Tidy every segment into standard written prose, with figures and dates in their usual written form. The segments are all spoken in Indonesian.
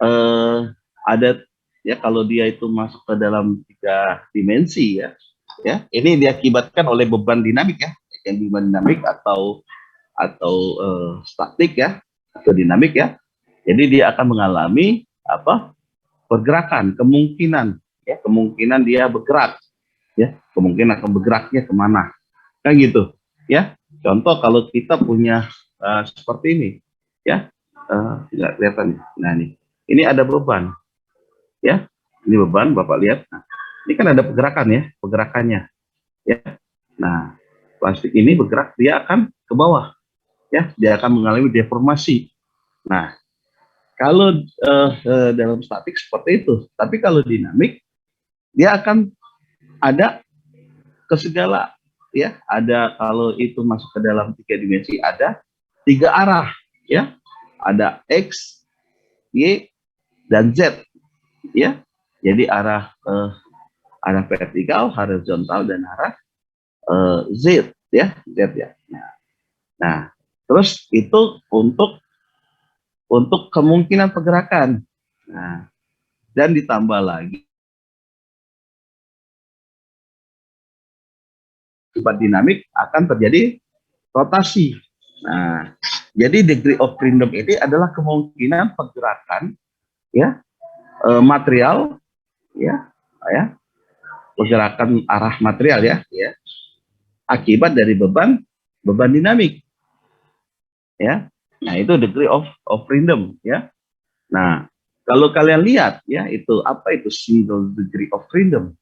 eh, ada ya kalau dia itu masuk ke dalam 3 dimensi ya, ini diakibatkan oleh beban dinamik ya, yang beban dinamik atau statik ya, atau dinamik ya. Jadi dia akan mengalami apa? Pergerakan, kemungkinan dia bergerak ya, kemungkinan akan bergeraknya kemana, kan gitu ya. Contoh kalau kita punya seperti ini ya, tidak kelihatan. Nah ini ada beban ya, ini beban Bapak lihat. Nah, ini kan ada pergerakan ya, pergerakannya ya. Nah plastik ini bergerak, dia akan ke bawah ya, dia akan mengalami deformasi. Nah kalau dalam statik seperti itu, tapi kalau dinamik dia akan ada ke segala ya, ada kalau itu masuk ke dalam 3 dimensi ada 3 arah ya, ada X, Y, dan Z ya. Jadi arah vertikal, horizontal, dan arah Z ya, Z ya. Nah, terus itu untuk kemungkinan pergerakan. Nah, dan ditambah lagi akibat dinamik akan terjadi rotasi. Nah, jadi degree of freedom ini adalah kemungkinan pergerakan ya, material ya, pergerakan arah material ya, akibat dari beban dinamik ya. Nah, itu degree of freedom ya. Nah, kalau kalian lihat ya, itu apa itu single degree of freedom.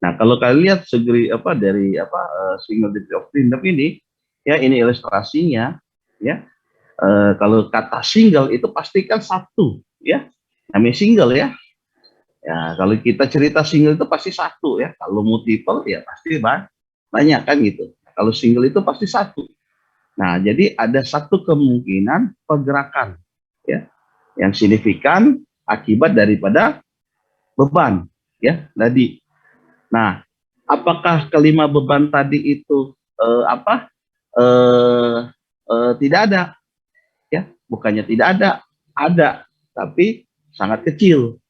Nah, kalau kalian lihat single degree of freedom ini ya, ini ilustrasinya ya. Kalau kata single itu pastikan satu ya, namanya single ya. Ya, kalau kita cerita single itu pasti satu ya. Kalau multiple ya pasti banyak kan gitu. Kalau single itu pasti satu. Nah, jadi ada satu kemungkinan pergerakan ya, yang signifikan akibat daripada beban ya tadi. Nah, apakah kelima beban tadi itu eh, tidak ada ya? Bukannya tidak ada, tapi sangat kecil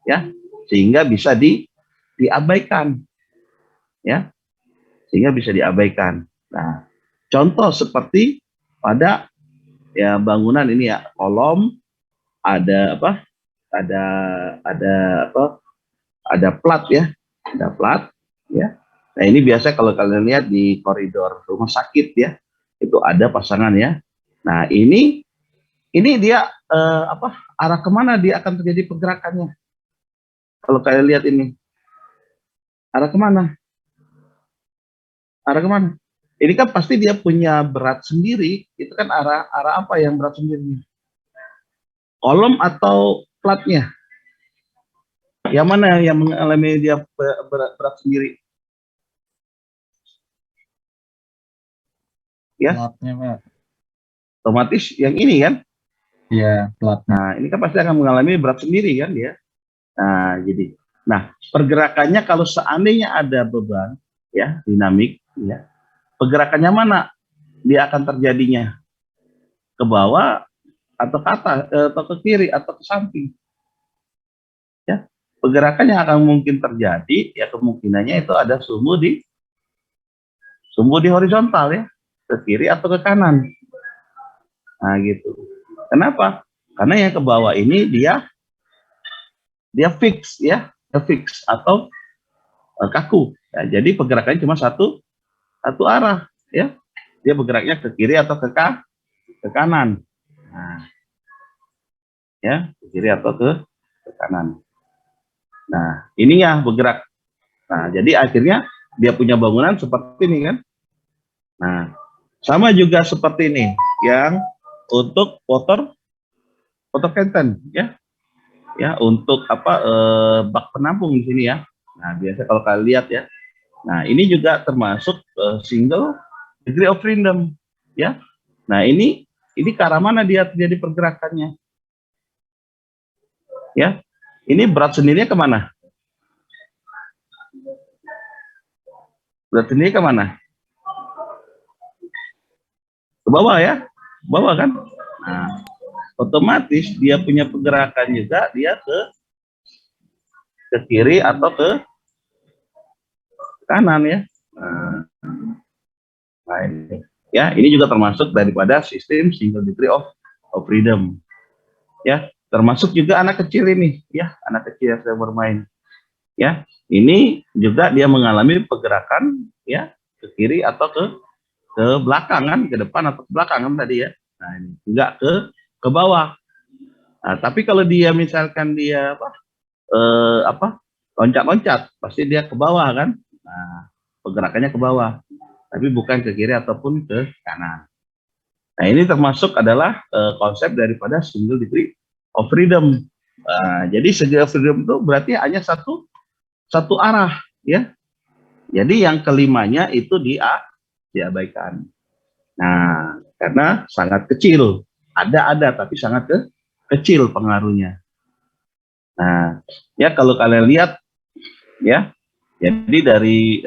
ya, sehingga bisa diabaikan ya, sehingga bisa diabaikan. Nah, contoh seperti pada ya bangunan ini ya, kolom, ada apa? Ada ada apa? Ada plat ya, ada plat ya. Nah, ini biasa kalau kalian lihat di koridor rumah sakit ya, itu ada pasangan ya. Nah, ini dia arah kemana dia akan terjadi pergerakannya? Kalau kalian lihat ini, arah kemana? Arah kemana? Ini kan pasti dia punya berat sendiri. Itu kan arah arah apa yang berat sendiri? Kolom atau platnya? Yang mana yang mengalami dia berat sendiri? Ya, Platnya, Pak. otomatis yang ini kan. Iya, platnya. Nah, ini kan pasti akan mengalami berat sendiri kan dia. Nah, jadi, pergerakannya kalau seandainya ada beban, ya, dinamik, ya, pergerakannya mana dia akan terjadinya? Ke bawah atau ke atas, atau ke kiri atau ke samping? Ya, pergerakan yang akan mungkin terjadi, ya kemungkinannya itu ada sumbu di horizontal ya, ke kiri atau ke kanan. Nah, gitu. Kenapa? Karena yang ke bawah ini dia fix ya, dia fix atau kaku. Ya, jadi pergerakannya cuma satu arah ya. Dia bergeraknya ke kiri atau ke kanan. Nah, ya, ke kiri atau ke kanan. Nah, ininya bergerak. Nah, jadi akhirnya dia punya bangunan seperti ini kan. Nah, sama juga seperti ini yang untuk water canton ya. Ya, untuk bak penampung di sini ya. Nah, biasa kalau kalian lihat ya. Nah, ini juga termasuk single degree of freedom ya. Nah, ini ke arah mana dia terjadi pergerakannya ya. Ini berat sendirinya kemana? Berat sendiri kemana? Ke bawah ya, ke bawah kan. Nah, otomatis dia punya pergerakan juga, dia ke kiri atau ke kanan ya. Nah ini ya, ini juga termasuk daripada sistem single degree of freedom ya. Termasuk juga anak kecil ini ya, anak kecil yang sedang bermain ya, ini juga dia mengalami pergerakan ya, ke kiri atau ke belakang kan, ke depan atau ke belakang kan tadi ya. Nah ini enggak ke bawah. Nah, tapi kalau dia misalkan dia apa loncat-loncat, pasti dia ke bawah kan. Nah, pergerakannya ke bawah, tapi bukan ke kiri ataupun ke kanan. Nah, ini termasuk adalah konsep daripada single degree of freedom. Jadi single freedom itu berarti hanya satu arah ya. Jadi yang kelimanya itu diabaikan. Nah, karena sangat kecil, ada tapi sangat kecil pengaruhnya. Nah, ya kalau kalian lihat ya, jadi dari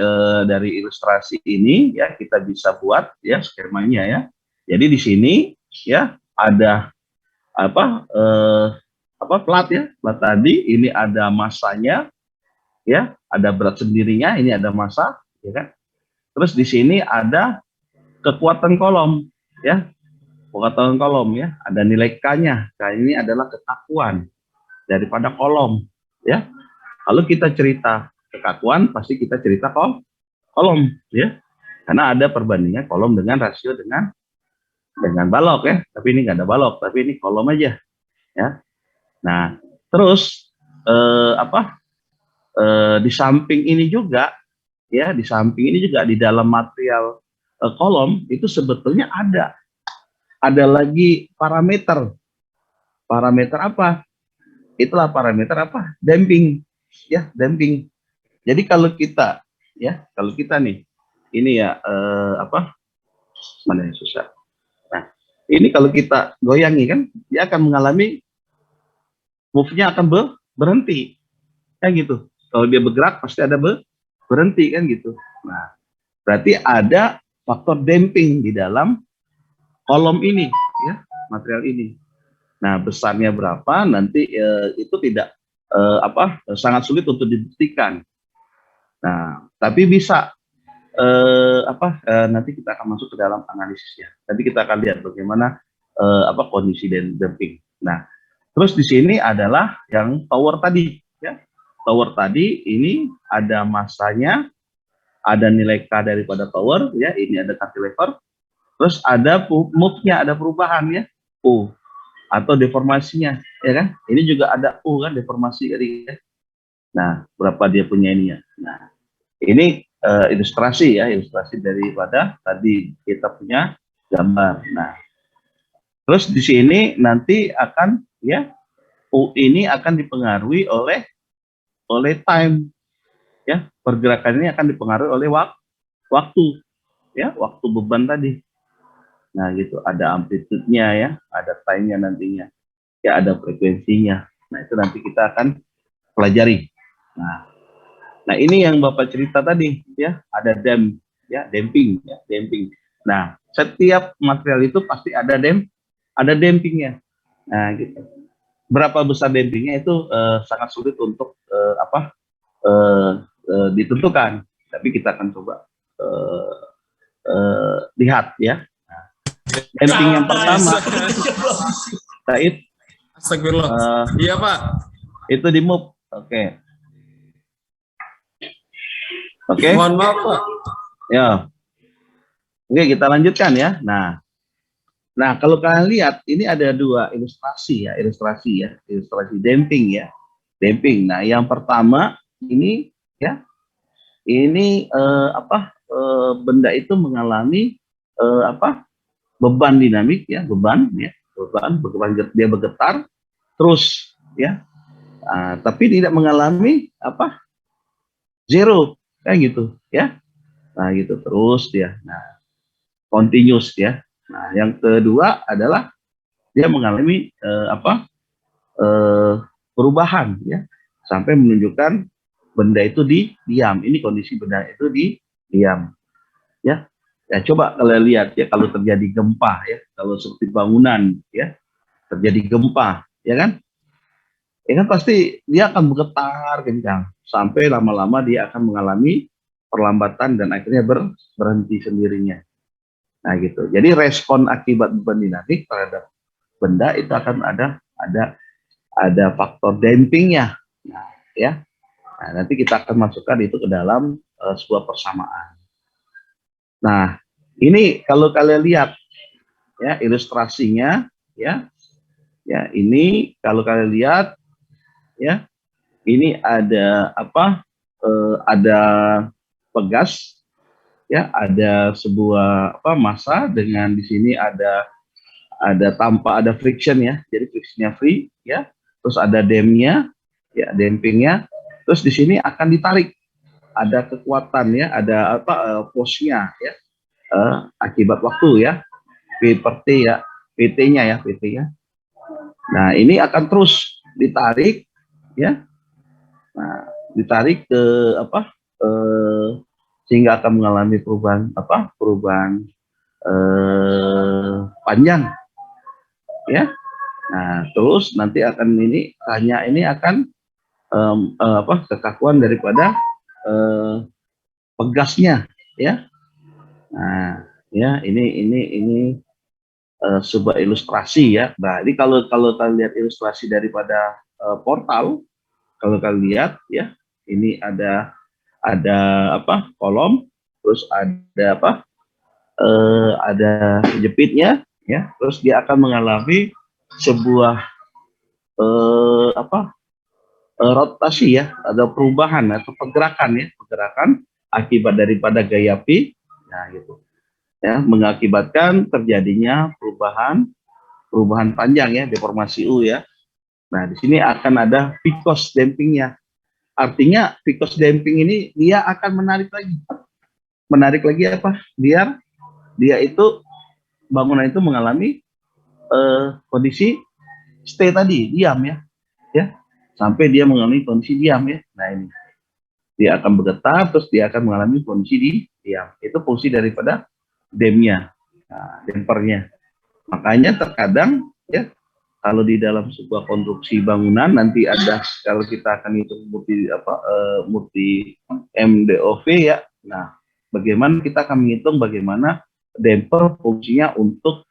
ilustrasi ini ya kita bisa buat ya skemanya ya. Jadi di sini ya ada plat ya, plat tadi ini ada masanya ya, ada berat sendirinya, ini ada massa ya kan. Terus di sini ada kekuatan kolom ya, kekuatan kolom ya, ada nilai K-nya. K ini adalah kekakuan daripada kolom ya. Kalau kita cerita kekakuan, pasti kita cerita kolom ya, karena ada perbandingan kolom dengan rasio dengan balok ya. Tapi ini nggak ada balok, tapi ini kolom aja ya. Nah terus di samping ini juga ya, di samping ini juga di dalam material kolom itu sebetulnya ada lagi parameter apa, itulah parameter apa, damping ya, damping. Jadi kalau kita nih ini ya mana yang susah. Nah ini kalau kita goyangi kan, dia akan mengalami move-nya akan berhenti kan gitu. Kalau dia bergerak pasti ada berhenti kan gitu. Nah berarti ada faktor damping di dalam kolom ini ya, material ini. Nah besarnya berapa nanti itu tidak sangat sulit untuk dibuktikan. Nah tapi bisa nanti kita akan masuk ke dalam analisisnya. Nanti kita akan lihat bagaimana kondisi dan damping. Nah terus di sini adalah yang tower tadi ya. Tower tadi ini ada massanya, ada nilai K daripada tower ya, ini ada cantilever. Terus ada move-nya, ada perubahan ya, U atau deformasinya ya kan. Ini juga ada U kan, deformasi ya. Nah berapa dia punya ini ya. Nah ini ilustrasi ya, ilustrasi daripada tadi kita punya gambar. Nah terus di sini nanti akan ya, U ini akan dipengaruhi oleh time ya, pergerakan ini akan dipengaruhi oleh waktu ya, waktu beban tadi. Nah gitu, ada amplitude-nya ya, ada time-nya nantinya ya, ada frekuensinya. Nah itu nanti kita akan pelajari. Nah ini yang Bapak cerita tadi ya, ada damping ya, damping. Nah setiap material itu pasti ada dampingnya. Nah gitu, berapa besar dampingnya itu sangat sulit untuk ditentukan, tapi kita akan coba lihat ya. Nah, damping yang pertama, Said. Astagfirullah. Iya Pak. Itu di move, oke. Oke. Mohon maaf Pak. Ya. Oke, kita lanjutkan ya. Nah kalau kalian lihat ini ada dua ilustrasi damping ya, damping. Nah yang pertama ini ya, ini benda itu mengalami beban dinamik ya, beban dia bergetar terus ya, tapi tidak mengalami zero kayak gitu ya. Nah gitu terus dia, nah continuous ya. Nah yang kedua adalah dia mengalami perubahan ya, sampai menunjukkan benda itu diam. Ini kondisi benda itu diam ya. Ya coba kalian lihat ya, kalau terjadi gempa ya, kalau seperti bangunan ya, terjadi gempa, ya kan? Ya kan pasti dia akan bergetar kencang sampai lama-lama dia akan mengalami perlambatan dan akhirnya berhenti sendirinya. Nah gitu. Jadi respon akibat beban dinamik terhadap benda itu akan ada faktor dampingnya. Nah, ya. Nah, nanti kita akan masukkan itu ke dalam sebuah persamaan. Nah, ini kalau kalian lihat ya ilustrasinya ya. Ya, ini kalau kalian lihat ya, ini ada apa? Ada pegas ya, ada sebuah apa massa dengan di sini ada friction ya, jadi frictionnya free ya, terus ada dampnya ya, dampingnya, terus di sini akan ditarik, ada kekuatan ya, ada apa force-nya ya, akibat waktu ya, P per T ya, PT-nya ya, PT-nya. Nah ini akan terus ditarik ya, nah ditarik ke apa, sehingga akan mengalami perubahan panjang ya. Nah terus nanti akan ini akan kekakuan daripada pegasnya ya. Nah ya ini sebuah ilustrasi ya. Nah ini kalau kalian lihat ilustrasi daripada portal, kalau kalian lihat ya, ini ada apa kolom, terus ada jepitnya ya, terus dia akan mengalami sebuah rotasi ya, ada perubahan atau pergerakan akibat daripada gaya P, nah gitu ya, mengakibatkan terjadinya perubahan panjang ya, deformasi U ya. Nah di sini akan ada viscous dampingnya, artinya viscous damping ini dia akan menarik lagi apa, biar dia itu bangunan itu mengalami kondisi stay tadi, diam ya, sampai dia mengalami kondisi diam ya. Nah ini dia akan bergetar, terus dia akan mengalami kondisi diam. Itu fungsi daripada dampnya, nah, dampernya. Makanya terkadang ya, kalau di dalam sebuah konstruksi bangunan nanti ada, kalau kita akan hitung multi MDOV ya. Nah, bagaimana kita akan menghitung bagaimana damper fungsinya untuk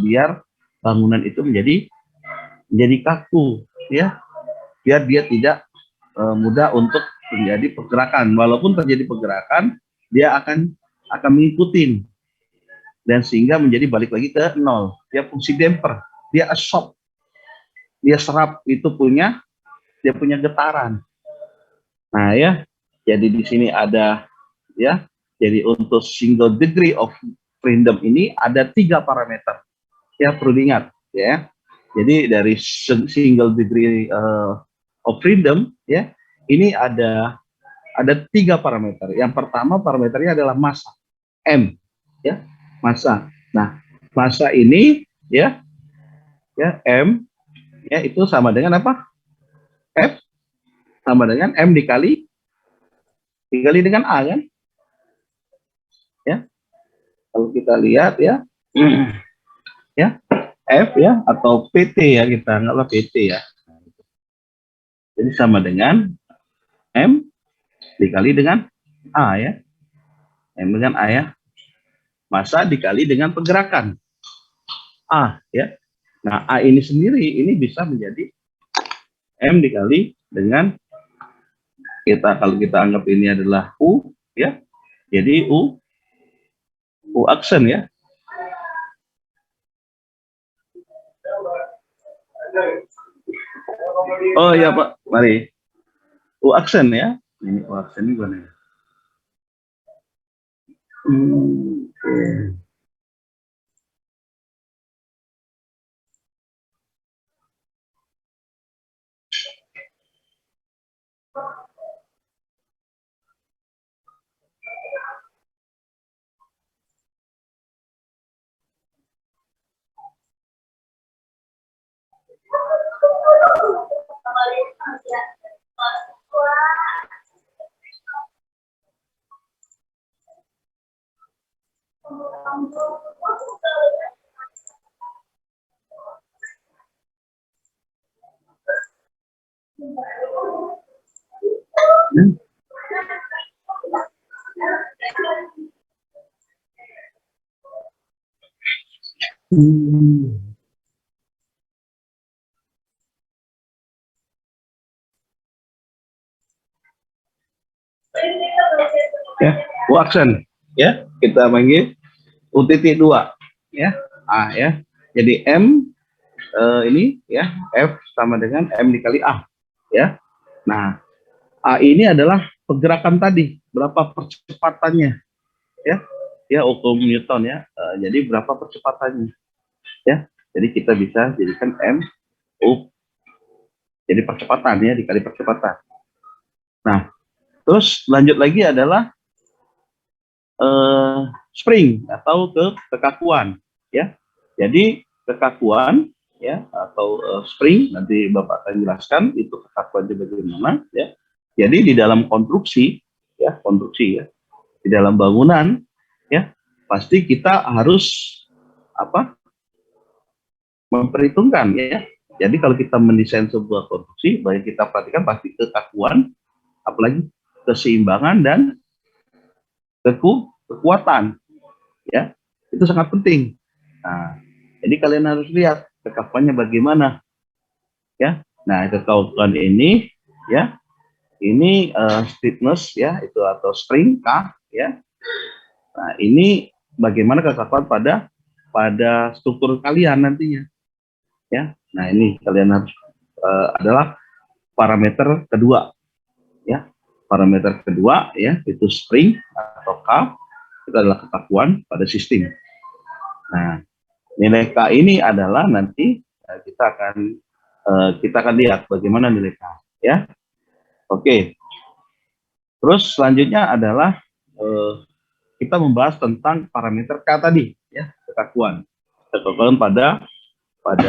biar bangunan itu menjadi kaku ya, biar dia tidak mudah untuk terjadi pergerakan. Walaupun terjadi pergerakan, dia akan mengikuti dan sehingga menjadi balik lagi ke nol. Dia fungsi damper, dia absorb, dia serap, itu dia punya getaran. Nah ya, jadi di sini ada ya, jadi untuk single degree of freedom ini ada 3 parameter ya, perlu diingat ya. Jadi dari single degree of freedom ya, ini ada 3 parameter. Yang pertama parameternya adalah massa M ya, massa. Nah massa ini ya M ya, itu sama dengan apa, F sama dengan M dikali dengan A kan ya. Kalau kita lihat ya ya, F ya atau PT ya, kita anggaplah PT ya. Jadi sama dengan M dikali dengan A ya, M dengan A ya, massa dikali dengan pergerakan A ya. Nah A ini sendiri ini bisa menjadi M dikali dengan kalau kita anggap ini adalah U ya, jadi U aksen ya. Oh iya Pak, mari U aksen ya. Ini U aksen ini mana ya? Ya, U aksen ya, kita panggil U-2 ya, A ya. Jadi M ini ya, F sama dengan M dikali A ya. Nah, A ini adalah pergerakan tadi, berapa percepatannya ya. Ya, hukum Newton ya. Jadi berapa percepatannya ya. Jadi kita bisa jadikan M U jadi percepatan ya, dikali percepatan. Nah, terus lanjut lagi adalah spring atau kekakuan ya. Jadi kekakuan ya atau spring, nanti Bapak akan jelaskan itu kekakuan bagaimana ya. Jadi di dalam konstruksi ya, di dalam bangunan ya, pasti kita harus apa? Memperhitungkan ya. Jadi kalau kita mendesain sebuah konstruksi, baik kita perhatikan pasti kekakuan, apalagi keseimbangan dan kekuatan ya, itu sangat penting. Nah, jadi kalian harus lihat kekakuannya bagaimana ya. Nah, kekakuan ini ya, ini stiffness ya, itu atau spring K ya. Nah, ini bagaimana kekakuan pada struktur kalian nantinya ya. Nah, ini kalian harus adalah parameter kedua ya. Parameter kedua ya, itu spring atau K, itu adalah kekakuan pada sistem. Nah, nilai K ini adalah nanti kita akan lihat bagaimana nilai K ya. Oke. Terus selanjutnya adalah kita membahas tentang parameter K tadi ya, kekakuan pada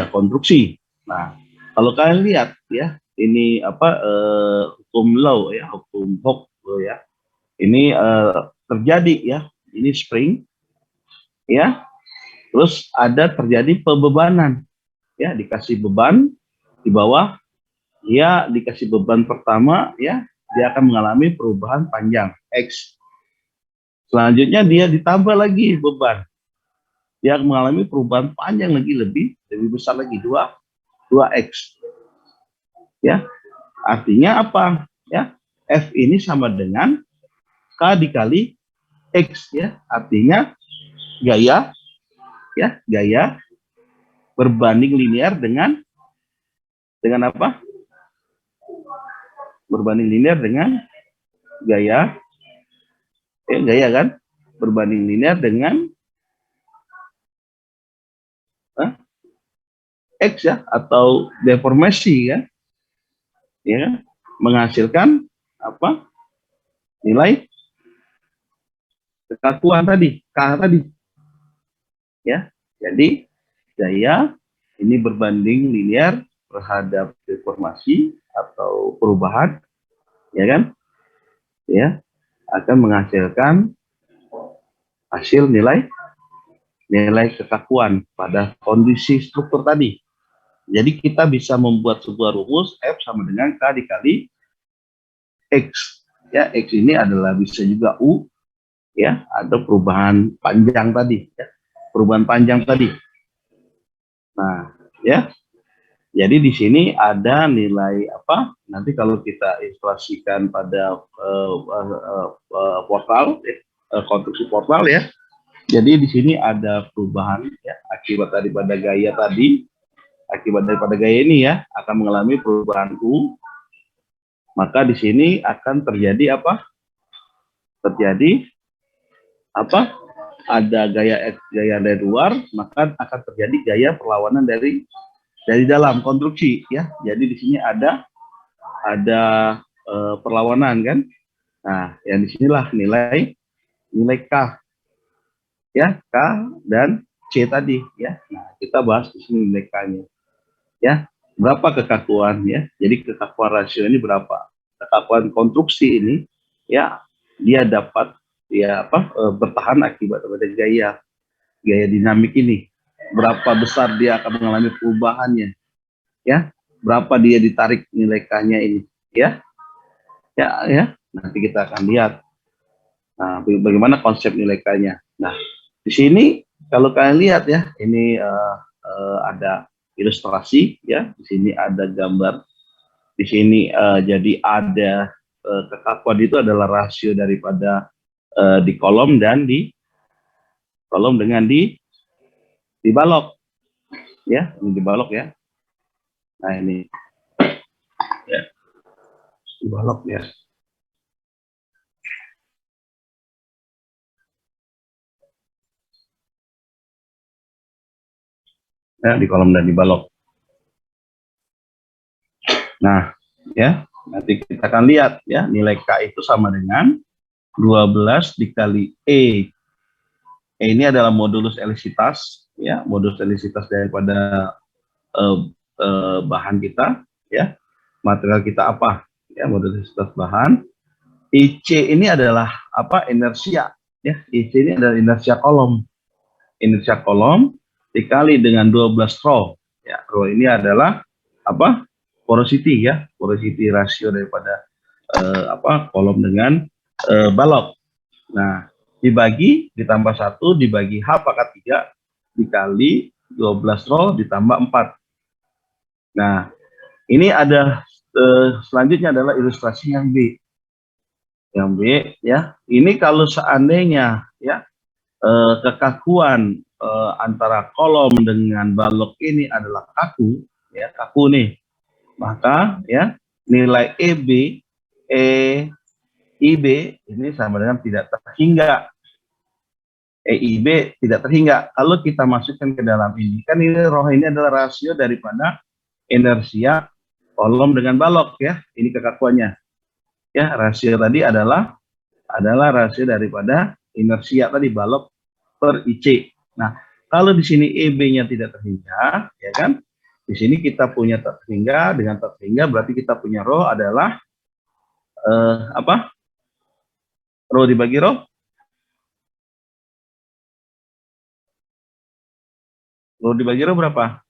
konstruksi. Nah, kalau kalian lihat ya, ini apa hukum law ya, hukum Hooke ya. Ini terjadi ya, ini spring ya. Terus ada terjadi pembebanan ya, dikasih beban di bawah, dia dikasih beban pertama ya, dia akan mengalami perubahan panjang X. Selanjutnya dia ditambah lagi beban, dia akan mengalami perubahan panjang lagi, lebih besar lagi 2x ya. Artinya apa ya, F ini sama dengan K dikali X ya, artinya gaya ya, gaya berbanding linear dengan apa, berbanding linear dengan gaya gaya kan, berbanding linear dengan X ya, atau deformasi kan ya, menghasilkan apa, nilai kekakuan tadi, K tadi ya. Jadi gaya ini berbanding linear terhadap deformasi atau perubahan ya kan ya, akan menghasilkan hasil nilai kekakuan pada kondisi struktur tadi. Jadi kita bisa membuat sebuah rumus F sama dengan K dikali X ya. X ini adalah bisa juga U ya, ada perubahan panjang tadi ya, perubahan panjang tadi. Nah ya, jadi di sini ada nilai apa, nanti kalau kita ilustrasikan pada portal konstruksi portal ya. Jadi di sini ada perubahan ya, akibat daripada gaya tadi, akibat daripada gaya ini ya, akan mengalami perubahan U. Maka di sini akan terjadi apa? Terjadi apa? Ada gaya dari luar, maka akan terjadi gaya perlawanan dari dalam konstruksi ya. Jadi di sini ada perlawanan kan. Nah, yang disinilah nilai K ya, K dan C tadi ya. Nah, kita bahas di sini nilai K-nya ya. Berapa kekakuan ya? Jadi kekakuan rasio ini berapa? Kekakuan konstruksi ini ya, dia dapat ya apa, bertahan akibat pada gaya dinamik ini. Berapa besar dia akan mengalami perubahannya ya, berapa dia ditarik nilai K-nya ini, ya. Ya, nanti kita akan lihat. Nah, bagaimana konsep nilai K-nya. Nah, di sini kalau kalian lihat ya, ini ada ilustrasi ya, di sini ada gambar, di sini jadi ada kekakuan itu adalah rasio daripada di kolom dan di kolom dengan di balok ya, ini di balok ya. Nah, ini ya, di balok ya. Ya, di kolom dan di balok. Nah, ya, nanti kita akan lihat ya, nilai K itu sama dengan 12 dikali E. E ini adalah modulus elastisitas ya, modulus elastisitas daripada bahan kita ya. Material kita apa? Ya, modulus elastisitas bahan. IC ini adalah apa? Inersia ya. IC ini adalah inersia kolom. Inersia kolom dikali dengan 12 rho. Ya, rho ini adalah apa? Porosity ya, porosity rasio daripada kolom dengan balok. Nah, dibagi ditambah 1 dibagi H pangkat 3 dikali 12 rho ditambah 4. Nah, ini ada selanjutnya adalah ilustrasi yang B. Yang B ya. Ini kalau seandainya ya kekakuan antara kolom dengan balok ini adalah kaku ya, kaku nih. Maka ya nilai EIB ini sama dengan tidak terhingga. EIB tidak terhingga. Kalau kita masukkan ke dalam ini, kan ini roh ini adalah rasio daripada inersia kolom dengan balok ya. Ini kekakuannya. Ya, rasio tadi adalah rasio daripada inersia tadi balok per IC. Nah, kalau di sini EB-nya tidak terhingga, ya kan? Di sini kita punya terhingga, dengan terhingga berarti kita punya rho adalah apa? Rho dibagi rho. Rho dibagi rho berapa?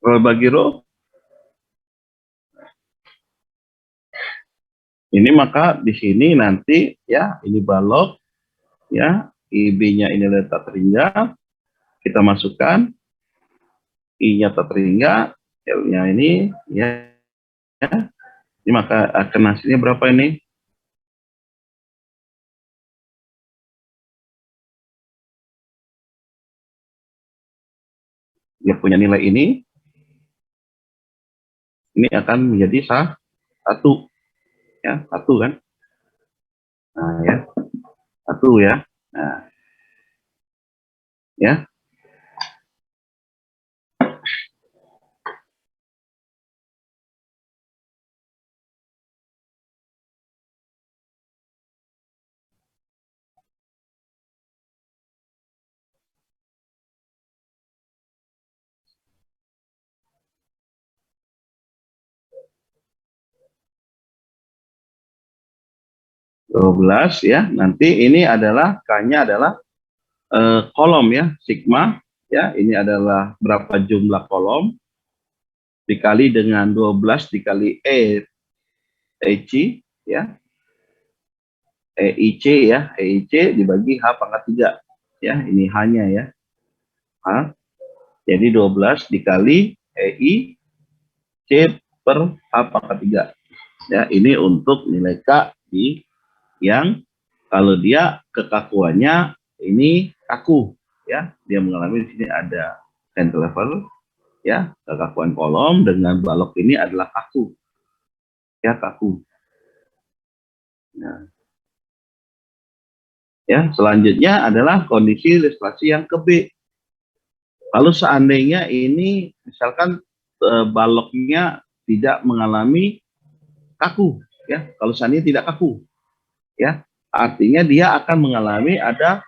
Rho bagi rho. Ini maka di sini nanti ya, ini balok ya, IB-nya ini letak terhingga, kita masukkan I-nya terhingga, L-nya ini ya, ini maka akan hasilnya berapa ini? Dia punya nilai ini akan menjadi satu ya, satu kan? Nah ya, satu ya. Nah, ya. 12 ya. Nanti ini adalah K-nya adalah kolom ya, sigma ya. Ini adalah berapa jumlah kolom dikali dengan 12 dikali EIC ya. EIC ya, EIC dibagi H pangkat 3 ya. Ini H-nya ya. H. Jadi 12 dikali EIC per H pangkat 3. Ya, ini untuk nilai K di yang kalau dia kekakuannya ini kaku ya, dia mengalami di sini ada cantilever ya, kekakuan kolom dengan balok ini adalah kaku ya, kaku. Nah, ya selanjutnya adalah kondisi ilustrasi yang ke B. Kalau seandainya ini misalkan baloknya tidak mengalami kaku, ya. Kalau seandainya tidak kaku, ya, artinya dia akan mengalami ada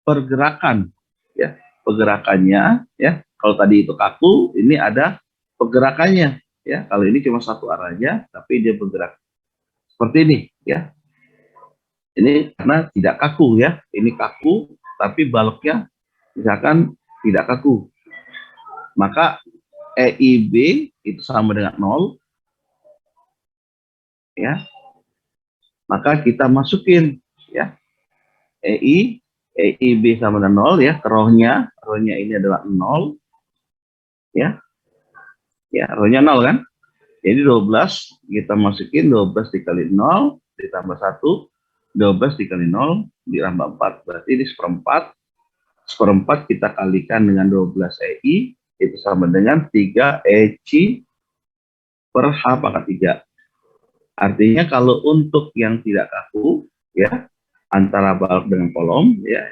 pergerakan, ya. Pergerakannya, ya. Kalau tadi itu kaku, ini ada pergerakannya, ya. Kalau ini cuma satu arahnya, tapi dia bergerak seperti ini, ya. Ini karena tidak kaku, ya. Ini kaku, tapi baloknya misalkan tidak kaku. Maka EIB itu sama dengan 0, ya. Maka kita masukin, ya, EIB sama dengan 0, ya, rohnya ini adalah 0, ya. Ya, rohnya 0 kan? Jadi 12 kita masukin 12 dikali 0 ditambah 1, 12 dikali 0 ditambah 4, berarti ini seperempat. Seperempat kita kalikan dengan 12 EI, itu sama dengan 3 EC per H pangkat 3. Artinya kalau untuk yang tidak kaku, ya, antara balok dengan kolom, ya,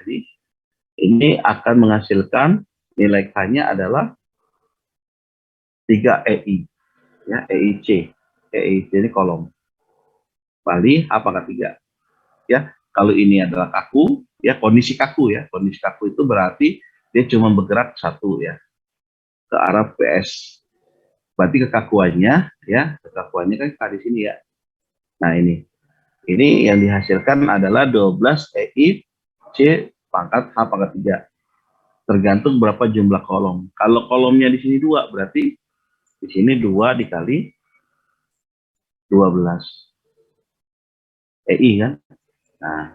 ini akan menghasilkan nilai K-nya adalah 3 EI, ya, EIC. EIC ini kolom. Kali H pangkat 3. Ya, kalau ini adalah kaku, ya, kondisi kaku, ya. Kondisi kaku itu berarti dia cuma bergerak satu, ya, ke arah PS. Berarti kekakuannya, ya, kekakuannya kan K di sini, ya. Nah, ini yang dihasilkan adalah 12 EI C pangkat H pangkat 3. Tergantung berapa jumlah kolom. Kalau kolomnya di sini 2, berarti di sini 2 dikali 12 EI kan. Nah,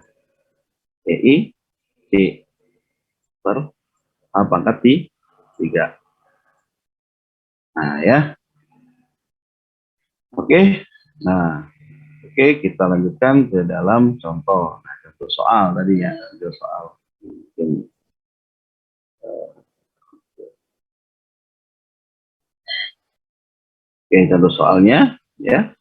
EI C per H pangkat 3. Nah, ya. Oke. Nah, oke, kita lanjutkan ke dalam contoh. Nah, contoh soal tadi, ya, contoh soal. Oke, contoh soalnya, ya.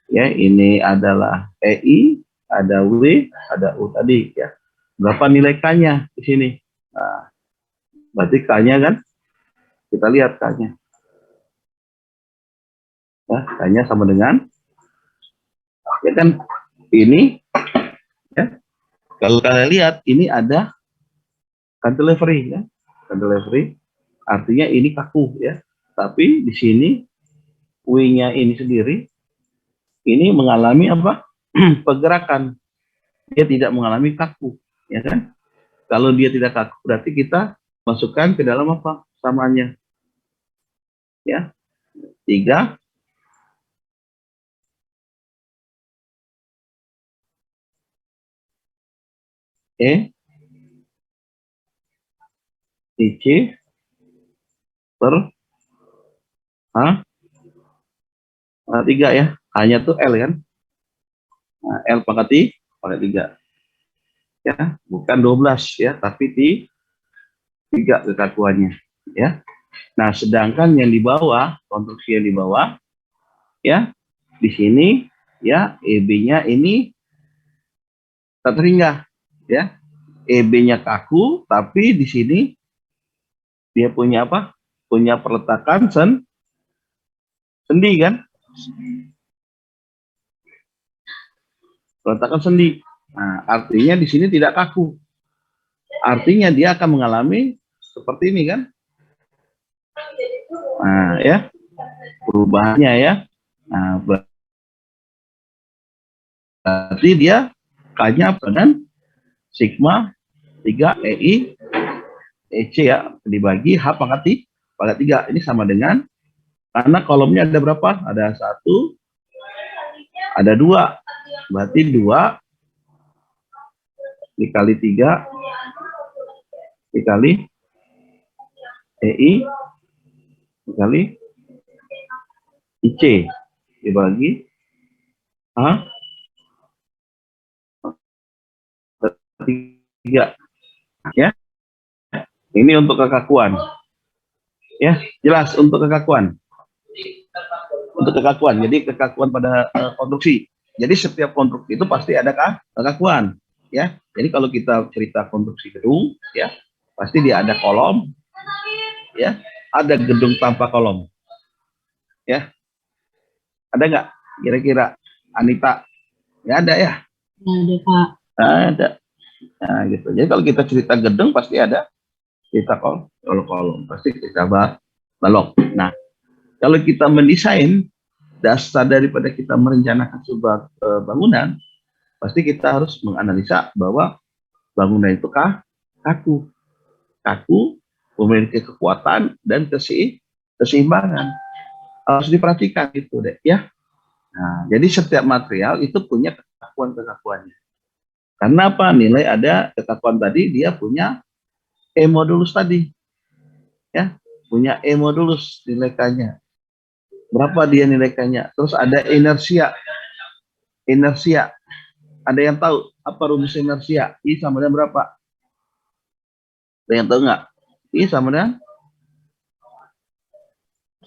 Ya, ini adalah EI, ada W, ada U tadi, ya. Berapa nilai K-nya di sini? Nah, berarti K-nya kan, kita lihat K-nya. Ya, K-nya sama dengan, ya kan, ini, ya. Kalau kalian lihat, ini ada cantilever, ya. Cantilever, artinya ini kaku, ya. Tapi di sini, W-nya ini sendiri, ini mengalami apa? Pergerakan. Dia tidak mengalami kaku, ya kan? Kalau dia tidak kaku, berarti kita masukkan ke dalam apa? Samanya. Ya. 3 E IC per H 3, ya. Hanya tuh L kan. Nah, L pangkat 3. Ya, bukan 12, ya, tapi 3 kekakuannya, ya. Nah, sedangkan yang di bawah, konstruksi yang di bawah, ya, di sini, ya, EB-nya ini tak terhingga, ya. EB-nya kaku, tapi di sini dia punya apa? Punya peletakan sendi kan? Peletakan sendi. Nah, artinya di sini tidak kaku. Artinya dia akan mengalami seperti ini kan? Nah, ya, perubahannya, ya. Nah, berarti dia K-nya apa kan? Sigma 3 EI EC, ya, dibagi H pangkat 3. Ini sama dengan, karena kolomnya ada berapa? Ada 1, ada 2. Berarti 2 dikali 3 dikali EI dikali IC dibagi H 3, ya. Ini untuk kekakuan, ya, jelas untuk kekakuan. Untuk kekakuan, jadi kekakuan pada konstruksi. Jadi setiap konstruksi itu pasti ada kekakuan, ya. Jadi kalau kita cerita konstruksi gedung, ya, pasti dia ada kolom, ya, ada gedung tanpa kolom. Ya, ada nggak? Kira-kira, Anita? Nggak ada ya? Ada, Pak. Ada. Nah, gitu. Jadi kalau kita cerita gedung pasti ada cerita kolom, pasti kita balok. Nah, kalau kita mendesain, dasar daripada kita merencanakan sebuah bangunan, pasti kita harus menganalisa bahwa bangunan itu kaku, memiliki kekuatan dan keseimbangan. Harus diperhatikan itu deh, ya. Nah, jadi setiap material itu punya kekakuannya. Karena apa? Nilai ada kekakuan tadi, dia punya E modulus tadi, ya, punya E modulus nilai K-nya. Berapa dia nilai K-nya? Terus ada inersia. Ada yang tahu apa rumus inersia? I sama dengan berapa? Ada yang tahu nggak? I sama dengan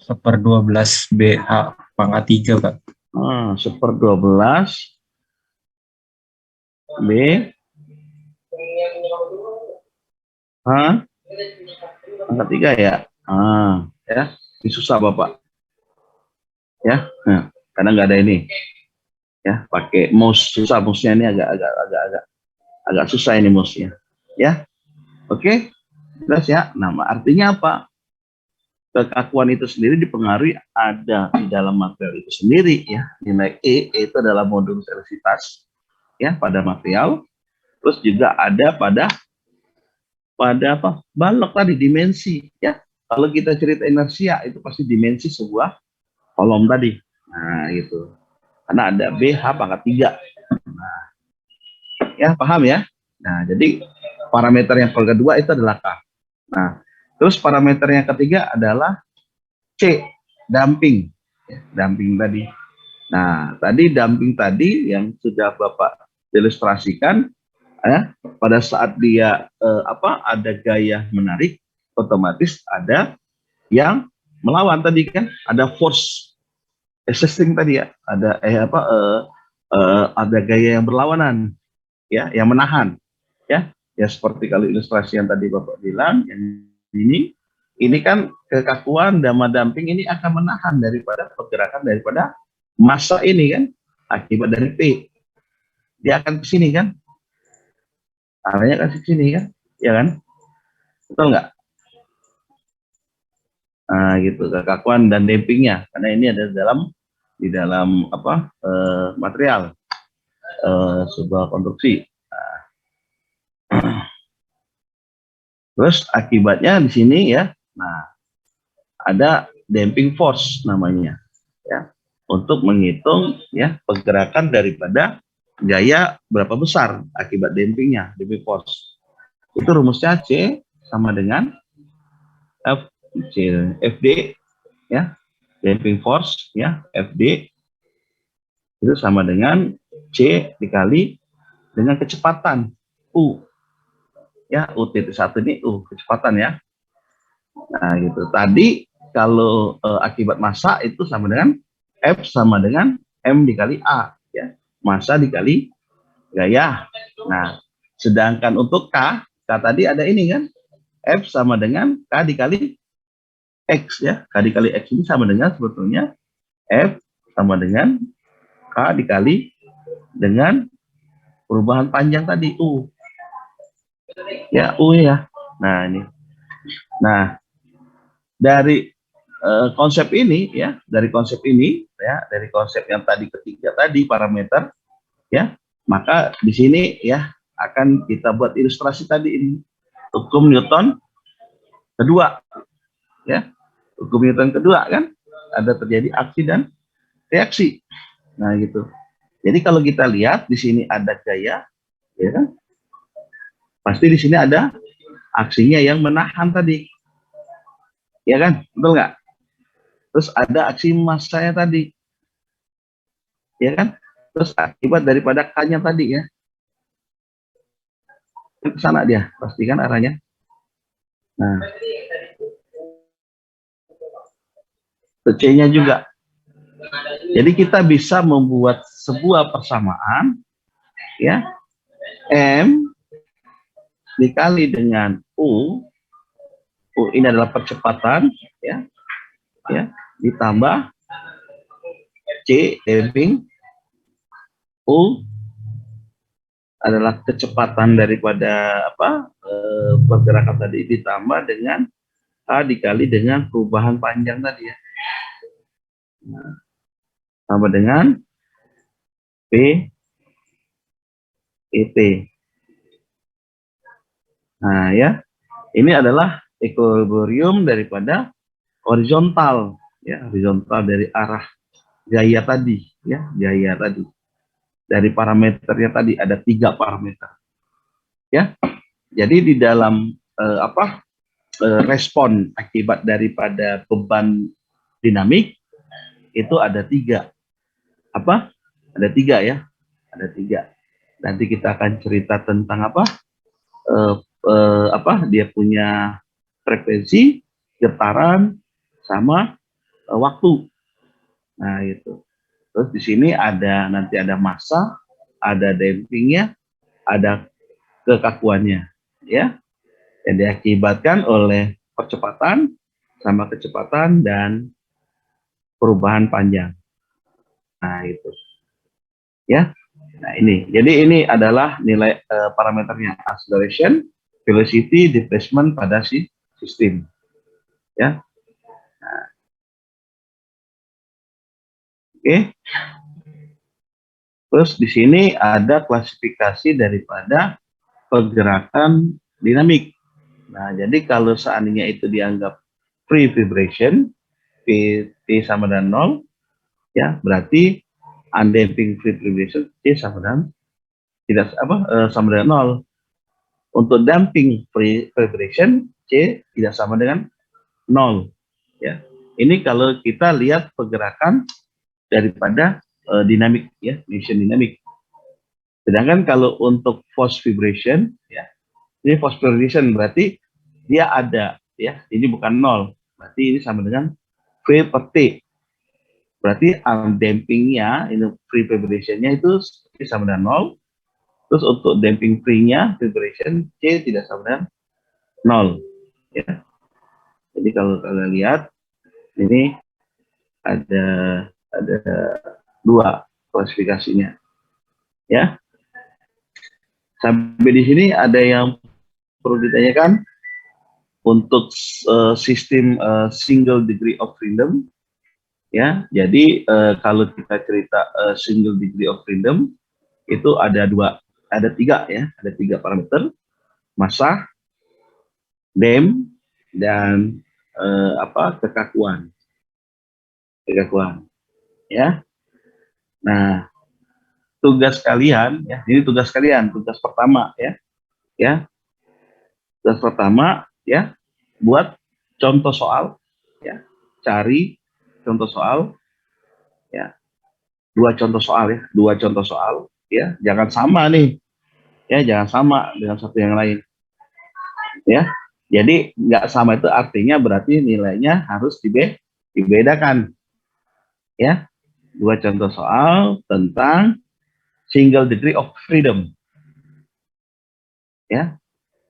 1/12 BH pangkat 3, Pak. 1/12 B pangkat 3 ya. Ya, ini susah Bapak. Ya, nah, karena nggak ada ini. Ya, pakai mouse susah, mouse-nya ini agak susah ini mouse-nya. Ya, oke, jelas ya. Nah, artinya apa? Kekakuan itu sendiri dipengaruhi ada di dalam material itu sendiri, ya. Nilai E itu adalah modulus elastisitas, ya, pada material. Terus juga ada pada apa? Balok tadi, dimensi, ya. Kalau kita cerita inersia itu pasti dimensi sebuah kolom tadi. Nah, gitu. Karena ada BH pangkat 3. Nah, ya, paham ya? Nah, jadi parameter yang kedua itu adalah K. Nah, terus parameter yang ketiga adalah C, damping. Ya, damping tadi. Nah, tadi damping tadi yang sudah Bapak ilustrasikan, ya, pada saat dia ada gaya menarik, otomatis ada yang melawan tadi kan, ada force resisting tadi ya, ada ada gaya yang berlawanan, ya, yang menahan, ya, ya seperti kalau ilustrasi yang tadi Bapak bilang, yang ini kan kekakuan dama damping ini akan menahan daripada pergerakan daripada massa ini kan, akibat dari P, dia akan ke sini kan, arahnya kan ke sini kan, ya kan, betul nggak? Nah, gitu, kekakuan dan dampingnya, karena ini ada di dalam apa, material, sebuah konstruksi. Terus akibatnya di sini ya, nah ada damping force namanya, ya, untuk menghitung ya pergerakan daripada gaya berapa besar akibat dampingnya, damping force. Itu rumusnya C sama dengan FD, ya, damping force, ya, FD itu sama dengan C dikali dengan kecepatan U, ya, UT1 ini kecepatan ya. Nah, gitu. Tadi kalau akibat massa itu sama dengan F sama dengan M dikali A, ya, massa dikali gaya. Nah, sedangkan untuk K tadi ada ini kan, F sama dengan K dikali X, ya. K dikali X ini sama dengan sebetulnya F sama dengan K dikali dengan perubahan panjang tadi U, ya, U ya. Nah, ini. Nah, dari konsep ini ya, dari konsep yang tadi ketiga tadi parameter, ya, maka di sini ya akan kita buat ilustrasi tadi ini, hukum Newton kedua, ya, hukum Newton kedua kan, ada terjadi aksi dan reaksi. Nah, gitu. Jadi kalau kita lihat di sini ada gaya, ya kan, pasti di sini ada aksinya yang menahan tadi, ya kan, betul nggak? Terus ada aksi massanya tadi, ya kan? Terus akibat daripada K-nya tadi, ya, ke sana dia, pastikan arahnya. Nah, C-nya juga. Jadi kita bisa membuat sebuah persamaan, ya, M dikali dengan U ini adalah percepatan, ya, ya, ditambah C damping, U adalah kecepatan daripada pergerakan tadi, ditambah dengan A dikali dengan perubahan panjang tadi ya. Nah, tambah dengan P ET. Nah ya, ini adalah equilibrium daripada horizontal, ya, horizontal dari arah gaya tadi, ya, gaya tadi. Dari parameternya tadi ada 3 parameter, ya. Jadi di dalam respon akibat daripada beban dinamik itu ada 3. Ada 3 ya, ada 3. Nanti kita akan cerita tentang dia punya frekuensi, getaran, sama waktu. Nah itu. Terus di sini nanti ada massa, ada dampingnya, ada kekakuannya, ya, yang diakibatkan oleh percepatan sama kecepatan dan perubahan panjang. Nah itu, ya. Nah ini, jadi ini adalah nilai parameternya, acceleration, velocity, displacement pada si sistem, ya. Nah, oke. Terus di sini ada klasifikasi daripada pergerakan dinamik. Nah, jadi kalau seandainya itu dianggap free vibration, T sama dengan 0, ya, berarti undamping free vibration T sama dengan sama dengan 0. Untuk damping free vibration C tidak sama dengan 0, ya. Ini kalau kita lihat pergerakan daripada dinamik, ya, motion dinamik. Sedangkan kalau untuk force vibration, ya, ini force vibration berarti dia ada, ya, ini bukan 0, berarti ini sama dengan V per T. Berarti dampingnya, ini free vibration-nya itu sama dengan 0. Terus untuk damping free-nya, vibration C tidak sama dengan 0. Ya. Jadi kalau kalian lihat, ini ada 2 klasifikasinya. Ya. Sampai di sini ada yang perlu ditanyakan untuk sistem single degree of freedom, ya. Jadi kalau kita cerita single degree of freedom itu ada 3 ya, ada 3 parameter: massa, damp, dan kekakuan, ya. Nah, tugas kalian, ya, ini tugas kalian, tugas pertama, ya, tugas pertama, ya, buat contoh soal, ya, cari contoh soal, ya, 2 contoh soal, ya, 2 contoh soal, ya, jangan sama nih, ya, jangan sama dengan satu yang lain, ya. Jadi nggak sama itu artinya berarti nilainya harus dibedakan, ya. 2 contoh soal tentang single degree of freedom, ya.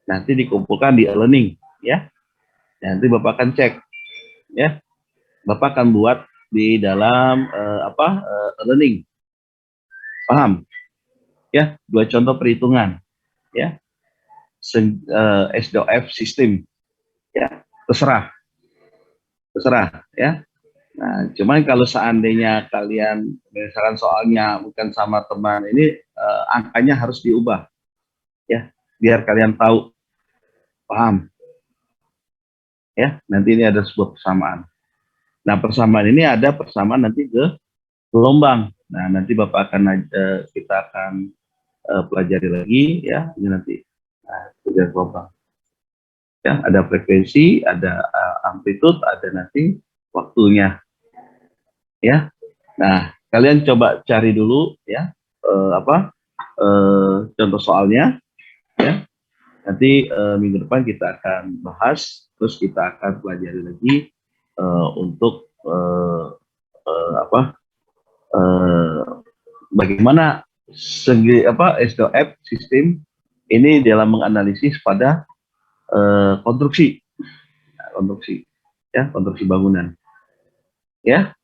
Nanti dikumpulkan di e-learning, ya. Nanti Bapak akan cek, ya. Bapak akan buat di dalam e-learning. Paham? Ya, 2 contoh perhitungan, ya. SDOF sistem, ya. Terserah, ya. Nah, cuman kalau seandainya kalian misalkan soalnya bukan sama teman ini, angkanya harus diubah, ya, biar kalian tahu, paham, ya. Nanti ini ada sebuah persamaan. Nah, persamaan ini ada persamaan nanti ke gelombang. Nah, nanti Bapak akan kita akan pelajari lagi, ya. Ini nanti gelombang, ya. Ada frekuensi, ada amplitude, ada nanti waktunya, ya. Nah, kalian coba cari dulu, ya, contoh soalnya, ya. Nanti minggu depan kita akan bahas, terus kita akan pelajari lagi untuk bagaimana segi SDOF sistem ini dalam menganalisis pada konstruksi. konstruksi, ya, konstruksi bangunan. Ya,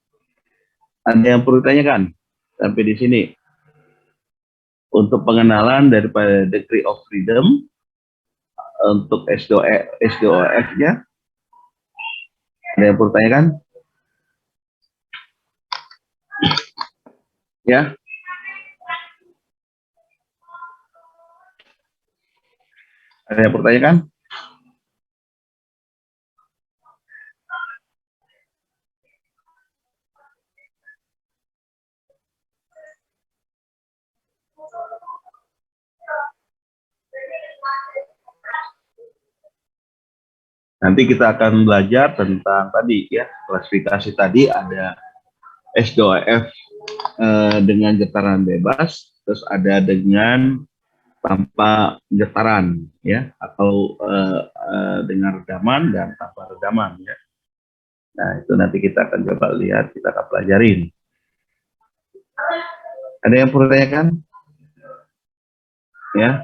ada yang perlu ditanyakan sampai di sini? Untuk pengenalan daripada Degree of Freedom, untuk SDOF-nya, ada yang perlu ditanyakan? Ya, ada yang perlu ditanyakan? Nanti kita akan belajar tentang tadi ya, klasifikasi tadi ada SDOF dengan getaran bebas, terus ada dengan tanpa getaran ya, atau dengan redaman dan tanpa redaman ya. Nah, itu nanti kita akan coba lihat, kita akan pelajarin. Ada yang perlu ditanyakan? Ya.